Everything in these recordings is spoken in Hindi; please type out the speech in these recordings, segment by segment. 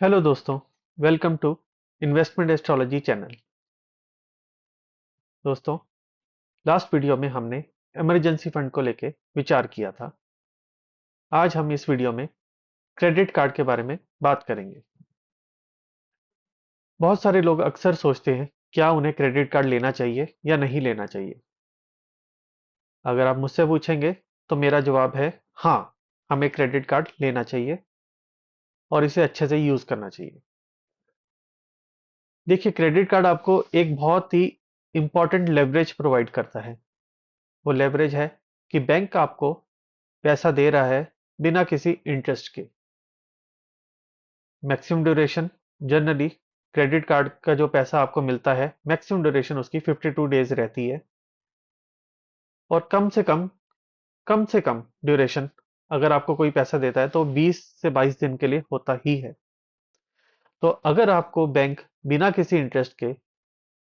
हेलो दोस्तों, welcome to investment astrology channel. दोस्तों, लास्ट वीडियो में हमने इमरजेंसी फंड को लेके विचार किया था। आज हम इस वीडियो में क्रेडिट कार्ड के बारे में बात करेंगे। बहुत सारे लोग अक्सर सोचते हैं क्या उन्हें क्रेडिट कार्ड लेना चाहिए या नहीं लेना चाहिए। अगर आप मुझसे पूछेंगे तो मेरा जवाब है हाँ, हमें क्रेडिट कार्ड लेना चाहिए और इसे अच्छे से यूज करना चाहिए। देखिए, क्रेडिट कार्ड आपको एक बहुत ही इंपॉर्टेंट लेवरेज प्रोवाइड करता है। वो लेवरेज है कि बैंक आपको पैसा दे रहा है बिना किसी इंटरेस्ट के। Maximum duration generally credit card का जो पैसा आपको मिलता है, मैक्सिमम ड्यूरेशन उसकी 52 डेज रहती है। और कम से कम ड्यूरेशन अगर आपको कोई पैसा देता है तो 20 से 22 दिन के लिए होता ही है। तो अगर आपको बैंक बिना किसी इंटरेस्ट के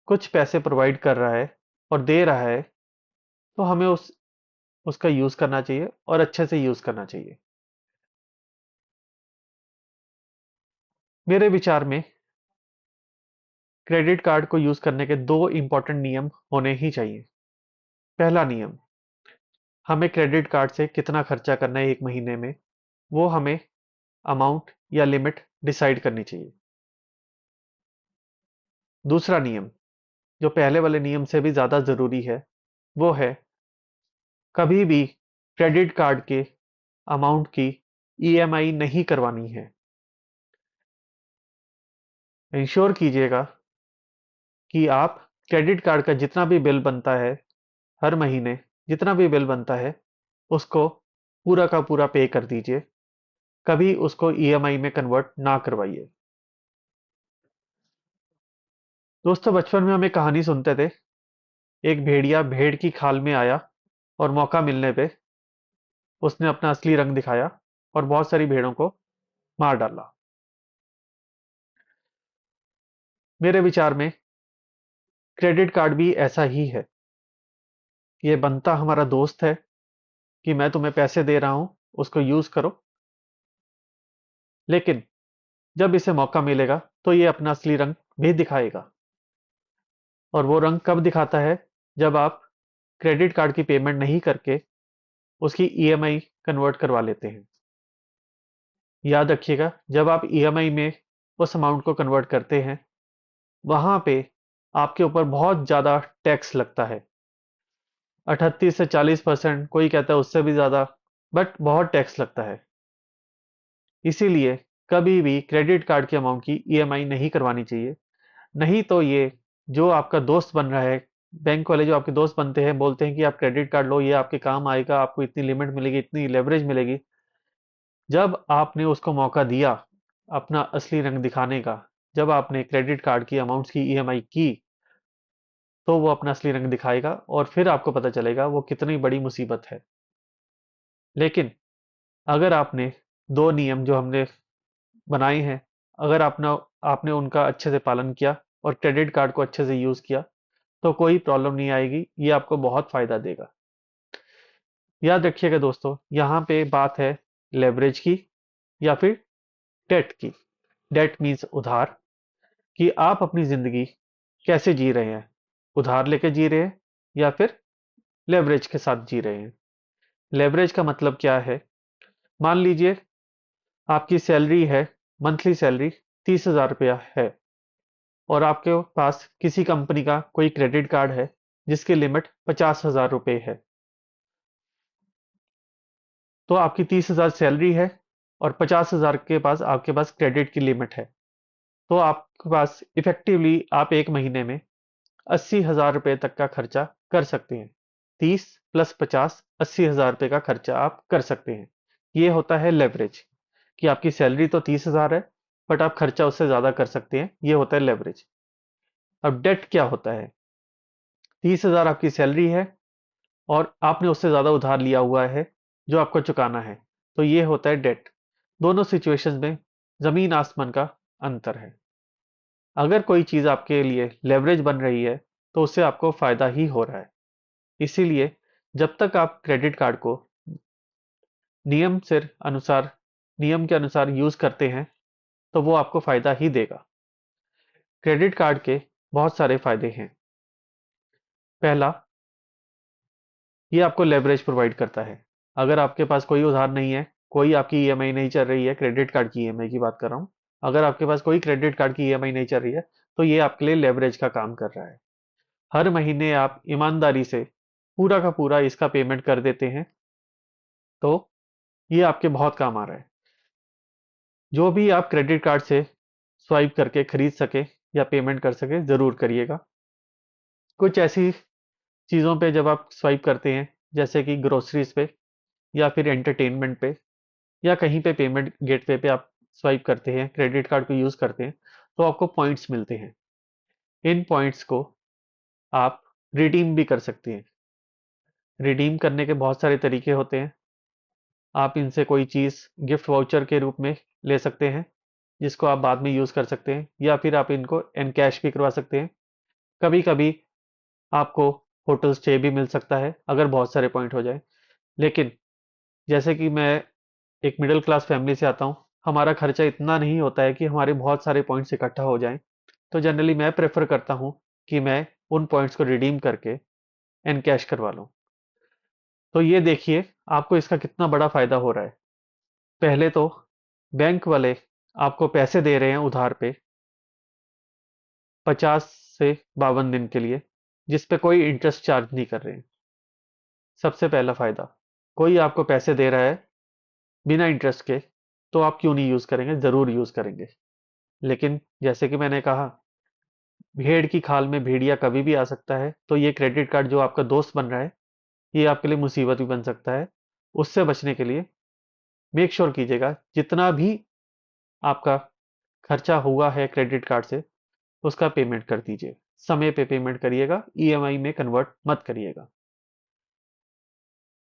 कुछ पैसे प्रोवाइड कर रहा है और दे रहा है, तो हमें उसका यूज करना चाहिए और अच्छे से यूज करना चाहिए। मेरे विचार में क्रेडिट कार्ड को यूज करने के दो इंपॉर्टेंट नियम होने ही चाहिए। पहला नियम, हमें क्रेडिट कार्ड से कितना खर्चा करना है एक महीने में, वो हमें अमाउंट या लिमिट डिसाइड करनी चाहिए। दूसरा नियम, जो पहले वाले नियम से भी ज्यादा जरूरी है, वो है कभी भी क्रेडिट कार्ड के अमाउंट की ईएमआई नहीं करवानी है। इंश्योर कीजिएगा कि आप क्रेडिट कार्ड का जितना भी बिल बनता है, हर महीने जितना भी बिल बनता है, उसको पूरा का पूरा पे कर दीजिए। कभी उसको ईएमआई में कन्वर्ट ना करवाइए। दोस्तों, बचपन में हम एक कहानी सुनते थे। एक भेड़िया भेड़ की खाल में आया और मौका मिलने पे उसने अपना असली रंग दिखाया और बहुत सारी भेड़ों को मार डाला। मेरे विचार में क्रेडिट कार्ड भी ऐसा ही है। ये बनता हमारा दोस्त है कि मैं तुम्हें पैसे दे रहा हूं, उसको यूज करो। लेकिन जब इसे मौका मिलेगा तो ये अपना असली रंग भी दिखाएगा। और वो रंग कब दिखाता है? जब आप क्रेडिट कार्ड की पेमेंट नहीं करके उसकी ईएमआई कन्वर्ट करवा लेते हैं। याद रखिएगा, जब आप ईएमआई में उस अमाउंट को कन्वर्ट करते हैं, वहां पे आपके ऊपर बहुत ज्यादा टैक्स लगता है। 38 से 40%, कोई कहता है उससे भी ज्यादा, बट बहुत टैक्स लगता है। इसीलिए कभी भी क्रेडिट कार्ड के अमाउंट की ईएमआई नहीं करवानी चाहिए। नहीं तो ये जो आपका दोस्त बन रहा है, बैंक वाले जो आपके दोस्त बनते हैं, बोलते हैं कि आप क्रेडिट कार्ड लो, ये आपके काम आएगा, आपको इतनी लिमिट मिलेगी, इतनी लेवरेज मिलेगी। जब आपने उसको मौका दिया अपना असली रंग दिखाने का, जब आपने क्रेडिट कार्ड की अमाउंट्स की ईएमआई की, तो वो अपना असली रंग दिखाएगा और फिर आपको पता चलेगा वो कितनी बड़ी मुसीबत है। लेकिन अगर आपने दो नियम जो हमने बनाए हैं, अगर आपने आपने उनका अच्छे से पालन किया और क्रेडिट कार्ड को अच्छे से यूज किया, तो कोई प्रॉब्लम नहीं आएगी। ये आपको बहुत फायदा देगा। याद रखिएगा दोस्तों, यहाँ पे बात है लेवरेज की या फिर डेट की। डेट मीन्स उधार, कि आप अपनी जिंदगी कैसे जी रहे हैं। उधार लेके जी रहे हैं या फिर लेवरेज के साथ जी रहे हैं। लेवरेज का मतलब क्या है? मान लीजिए आपकी सैलरी है, मंथली सैलरी 30,000 रुपया है, और आपके पास किसी कंपनी का कोई क्रेडिट कार्ड है जिसकी लिमिट 50,000 रुपये है। तो आपकी 30,000 सैलरी है और 50,000 के पास आपके पास क्रेडिट की लिमिट है। तो आपके पास इफेक्टिवली आप एक महीने में 80,000 रुपये तक का खर्चा कर सकते हैं। 30 प्लस 50, 80,000 रुपये का खर्चा आप कर सकते हैं। ये होता है लेवरेज, कि आपकी सैलरी तो 30,000 है, बट आप खर्चा उससे ज्यादा कर सकते हैं। ये होता है लेवरेज। अब डेट क्या होता है? 30,000 आपकी सैलरी है और आपने उससे ज्यादा उधार लिया हुआ है जो आपको चुकाना है। तो ये होता है डेट। दोनों सिचुएशंस में जमीन आसमान का अंतर है। अगर कोई चीज आपके लिए लेवरेज बन रही है, तो उससे आपको फायदा ही हो रहा है। इसीलिए जब तक आप क्रेडिट कार्ड को नियम से अनुसार नियम के अनुसार यूज करते हैं, तो वो आपको फ़ायदा ही देगा। क्रेडिट कार्ड के बहुत सारे फ़ायदे हैं। पहला, ये आपको लेवरेज प्रोवाइड करता है। अगर आपके पास कोई उधार नहीं है, कोई आपकी ईएमआई नहीं चल रही है, क्रेडिट कार्ड की ईएमआई की बात कर रहा हूँ। अगर आपके पास कोई क्रेडिट कार्ड की ईएमआई नहीं चल रही है, तो ये आपके लिए लेवरेज का काम कर रहा है। हर महीने आप ईमानदारी से पूरा का पूरा इसका पेमेंट कर देते हैं, तो ये आपके बहुत काम आ रहा है। जो भी आप क्रेडिट कार्ड से स्वाइप करके खरीद सके या पेमेंट कर सके, ज़रूर करिएगा। कुछ ऐसी चीज़ों पे जब आप स्वाइप करते हैं, जैसे कि ग्रोसरीज पे या फिर एंटरटेनमेंट पे या कहीं पे पेमेंट गेटवे पे आप स्वाइप करते हैं, क्रेडिट कार्ड को यूज़ करते हैं, तो आपको पॉइंट्स मिलते हैं। इन पॉइंट्स को आप रिडीम भी कर सकते हैं। रिडीम करने के बहुत सारे तरीके होते हैं। आप इनसे कोई चीज़ गिफ्ट वाउचर के रूप में ले सकते हैं, जिसको आप बाद में यूज़ कर सकते हैं, या फिर आप इनको एनकैश भी करवा सकते हैं। कभी-कभी आपको होटल स्टे भी मिल सकता है, अगर बहुत सारे पॉइंट हो जाए। लेकिन जैसे कि मैं एक मिडिल क्लास फैमिली से आता हूँ, हमारा खर्चा इतना नहीं होता है कि हमारे बहुत सारे पॉइंट्स इकट्ठा हो जाएं। तो जनरली मैं प्रेफर करता हूँ कि मैं उन पॉइंट्स को रिडीम करके एनकैश करवा लूँ। तो ये देखिए आपको इसका कितना बड़ा फ़ायदा हो रहा है। पहले तो बैंक वाले आपको पैसे दे रहे हैं उधार पे 50 से 52 दिन के लिए, जिस पे कोई इंटरेस्ट चार्ज नहीं कर रहे हैं। सबसे पहला फ़ायदा, कोई आपको पैसे दे रहा है बिना इंटरेस्ट के, तो आप क्यों नहीं यूज़ करेंगे? ज़रूर यूज़ करेंगे। लेकिन जैसे कि मैंने कहा, भेड़ की खाल में भेड़िया कभी भी आ सकता है, तो ये क्रेडिट कार्ड जो आपका दोस्त बन रहा है, ये आपके लिए मुसीबत भी बन सकता है। उससे बचने के लिए मेक श्योर कीजिएगा जितना भी आपका खर्चा हुआ है क्रेडिट कार्ड से, उसका पेमेंट कर दीजिए। समय पे पेमेंट करिएगा, ईएमआई में कन्वर्ट मत करिएगा।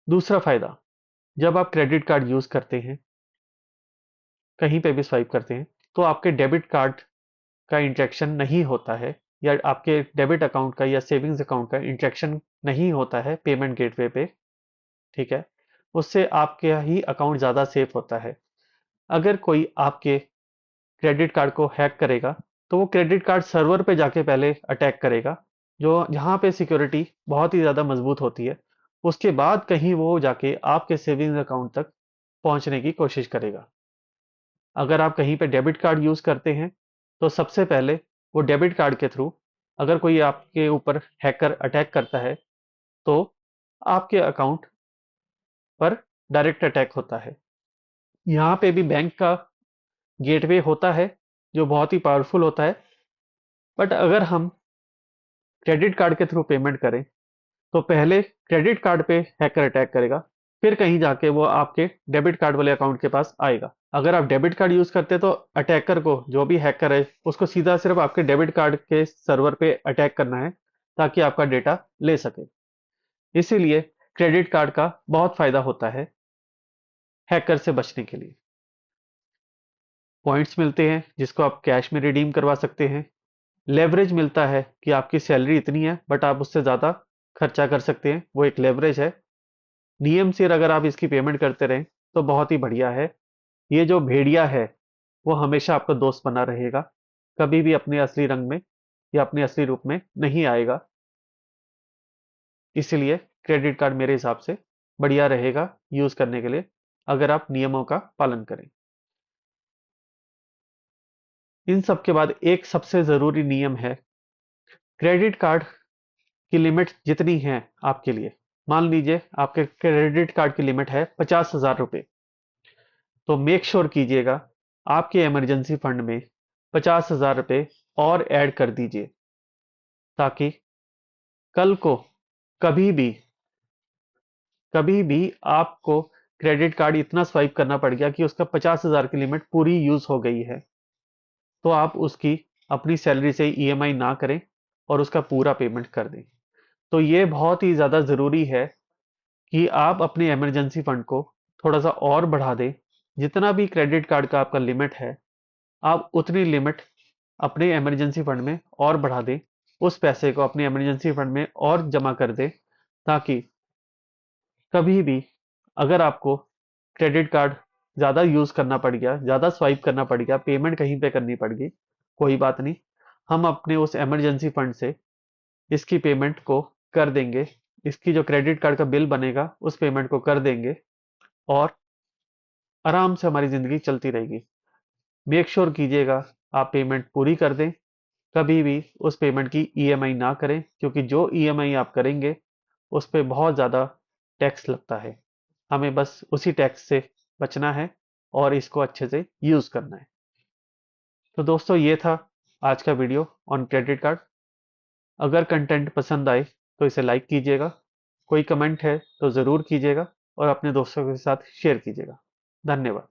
दूसरा फायदा, जब आप क्रेडिट कार्ड यूज़ करते हैं, कहीं पे भी स्वाइप करते हैं, तो आपके डेबिट कार्ड का इंटरेक्शन नहीं होता है, या आपके डेबिट अकाउंट का या सेविंग्स अकाउंट का इंटरेक्शन नहीं होता है पेमेंट गेटवे पे, ठीक है? उससे आपके ही अकाउंट ज़्यादा सेफ होता है। अगर कोई आपके क्रेडिट कार्ड को हैक करेगा, तो वो क्रेडिट कार्ड सर्वर पे जाके पहले अटैक करेगा, जो जहाँ पे सिक्योरिटी बहुत ही ज़्यादा मजबूत होती है। उसके बाद कहीं वो जाके आपके सेविंग्स अकाउंट तक पहुँचने की कोशिश करेगा। अगर आप कहीं पे डेबिट कार्ड यूज़ करते हैं, तो सबसे पहले वो डेबिट कार्ड के थ्रू अगर कोई आपके ऊपर हैकर अटैक करता है, तो आपके अकाउंट पर डायरेक्ट अटैक होता है। यहाँ पे भी बैंक का गेटवे होता है, जो बहुत ही पावरफुल होता है। बट अगर हम क्रेडिट कार्ड के थ्रू पेमेंट करें, तो पहले क्रेडिट कार्ड पे हैकर अटैक करेगा, फिर कहीं जाके वो आपके डेबिट कार्ड वाले अकाउंट के पास आएगा। अगर आप डेबिट कार्ड यूज करते हैं, तो अटैकर को, जो भी हैकर है, उसको सीधा सिर्फ आपके डेबिट कार्ड के सर्वर पे अटैक करना है, ताकि आपका डेटा ले सके। इसीलिए क्रेडिट कार्ड का बहुत फायदा होता है हैकर से बचने के लिए। पॉइंट्स मिलते हैं जिसको आप कैश में रिडीम करवा सकते हैं। लेवरेज मिलता है कि आपकी सैलरी इतनी है, बट आप उससे ज़्यादा खर्चा कर सकते हैं, वो एक लेवरेज है। नियम से अगर आप इसकी पेमेंट करते रहें, तो बहुत ही बढ़िया है। ये जो भेड़िया है, वो हमेशा आपका दोस्त बना रहेगा, कभी भी अपने असली रंग में या अपने असली रूप में नहीं आएगा। इसलिए क्रेडिट कार्ड मेरे हिसाब से बढ़िया रहेगा यूज़ करने के लिए, अगर आप नियमों का पालन करें। इन सब के बाद एक सबसे ज़रूरी नियम है, क्रेडिट कार्ड की लिमिट जितनी है आपके लिए, मान लीजिए आपके क्रेडिट कार्ड की लिमिट है 50,000 रुपये, तो मेक श्योर कीजिएगा आपके इमरजेंसी फंड में 50,000 रुपये और ऐड कर दीजिए, ताकि कल को कभी भी कभी भी आपको क्रेडिट कार्ड इतना स्वाइप करना पड़ गया कि उसका 50,000 की लिमिट पूरी यूज हो गई है, तो आप उसकी अपनी सैलरी से ईएमआई ना करें और उसका पूरा पेमेंट कर दें। तो ये बहुत ही ज़्यादा ज़रूरी है कि आप अपने इमरजेंसी फंड को थोड़ा सा और बढ़ा दें। जितना भी क्रेडिट कार्ड का आपका लिमिट है, आप उतनी लिमिट अपने इमरजेंसी फंड में और बढ़ा दें। उस पैसे को अपने इमरजेंसी फंड में और जमा कर दें, ताकि कभी भी अगर आपको क्रेडिट कार्ड ज़्यादा यूज़ करना पड़ गया, ज़्यादा स्वाइप करना पड़ गया, पेमेंट कहीं पे करनी पड़ गई, कोई बात नहीं। हम अपने उस इमरजेंसी फंड से इसकी पेमेंट को कर देंगे। इसकी जो क्रेडिट कार्ड का बिल बनेगा उस पेमेंट को कर देंगे और आराम से हमारी ज़िंदगी चलती रहेगी। मेक श्योर कीजिएगा आप पेमेंट पूरी कर दें। कभी भी उस पेमेंट की ईएमआई ना करें, क्योंकि जो ईएमआई आप करेंगे उस पे बहुत ज़्यादा टैक्स लगता है। हमें बस उसी टैक्स से बचना है और इसको अच्छे से यूज़ करना है। तो दोस्तों, ये था आज का वीडियो ऑन क्रेडिट कार्ड। अगर कंटेंट पसंद आए तो इसे लाइक कीजिएगा, कोई कमेंट है तो ज़रूर कीजिएगा और अपने दोस्तों के साथ शेयर कीजिएगा। धन्यवाद।